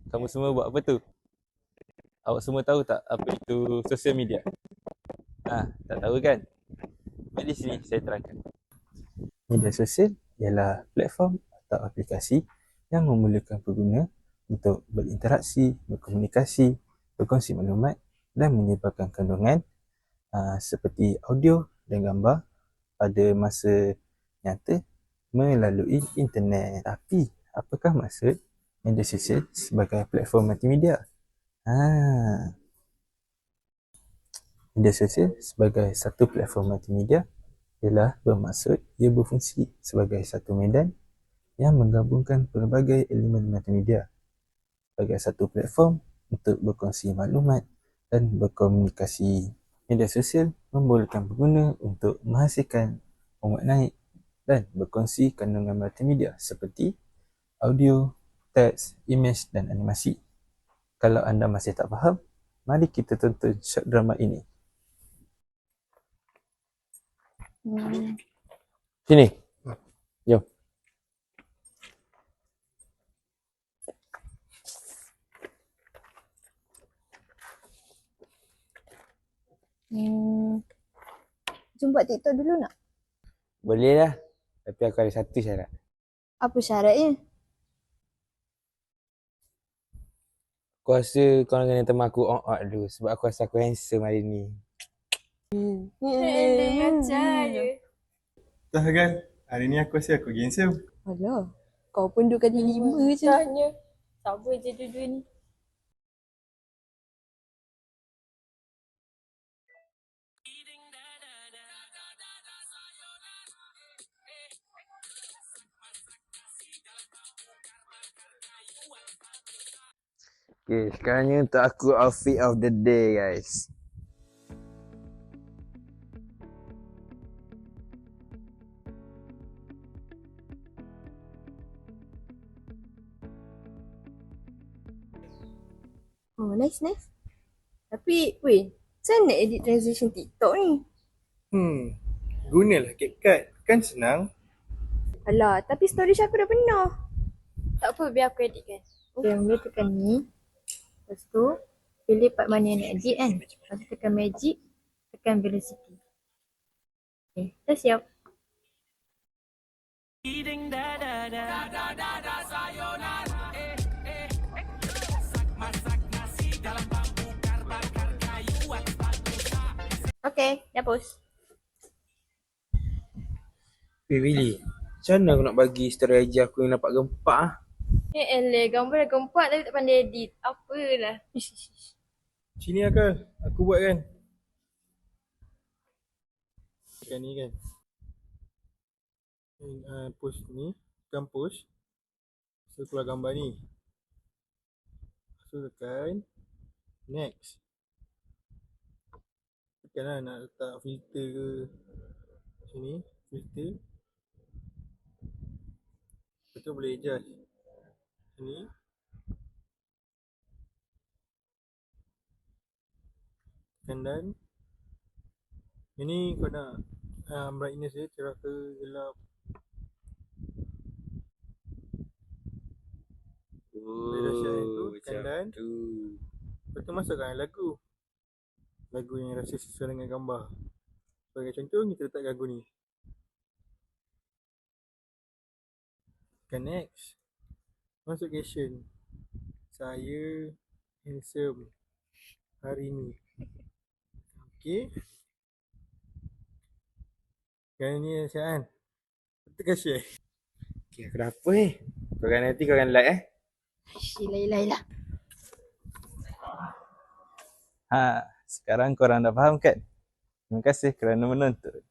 Kamu semua buat apa tu? Awak semua tahu tak apa itu sosial media? Tak tahu kan? Baik, di sini saya terangkan. Media sosial ialah platform atau aplikasi yang membolehkan pengguna untuk berinteraksi, berkomunikasi, berkongsi maklumat dan menyebarkan kandungan seperti audio dan gambar pada masa nyata melalui internet. Tapi, apakah maksud media sosial sebagai platform multimedia? Media sosial sebagai satu platform multimedia ialah bermaksud ia berfungsi sebagai satu medan yang menggabungkan pelbagai elemen multimedia sebagai satu platform untuk berkongsi maklumat dan berkomunikasi. Media sosial membolehkan pengguna untuk menghasilkan format naik dan berkongsi kandungan multimedia seperti audio, teks, imej dan animasi. Kalau anda masih tak faham, mari kita tonton short drama ini. Sini. Jom. Jom buat TikTok dulu nak? Boleh lah. Tapi aku ada satu syarat. Apa syaratnya? Aku rasa korang kena teman aku dulu. Sebab aku rasa aku handsome hari ni. Macam je. Tak kan? Hari ni aku rasa aku handsome. Alah, kau pun 2 kali 5 je. Tanya. Sabar je dua-dua ni. Okay, sekarang ni untuk aku outfit of the day, guys. Oh, nice. Tapi, weh, macam mana nak edit transition TikTok ni? Gunalah CapCut. Kan senang. Alah, tapi storage aku dah penuh. Tak apa, biar aku editkan. Okay, mula tekan ni. Lepas tu, pilih part mana yang nak edit kan. Lepas tu tekan magic, tekan velocity. Okay, dah siap. Okay, dah post. Willy, macam mana aku nak bagi story IG aku yang nampak gempak Gambar dah gempak tapi tak pandai edit. Apalah. Sini Akal. Aku buat kan. Tekan ni kan. Post ni. Tekan post. So keluar gambar ni. So tekan next. Tekan lah nak letak filter ke. Sini. Filter. Lepas tu boleh adjust. Sini. Tekan done. Ini kau nak brightness dia cerah ke gelap. Dah siap tu, tekan done. Lepas tu masukkan lagu. Lagu yang rasa sesuai dengan gambar. Sebagai contoh, kita letak lagu ni. Tekan next. Masuk caption. Saya handsome hari ni. Okay. Sekarang ni siap kan? Tekan share. Okay, aku dah apa Korang nanti korang like Yelah. Sekarang korang dah faham kan? Terima kasih kerana menonton.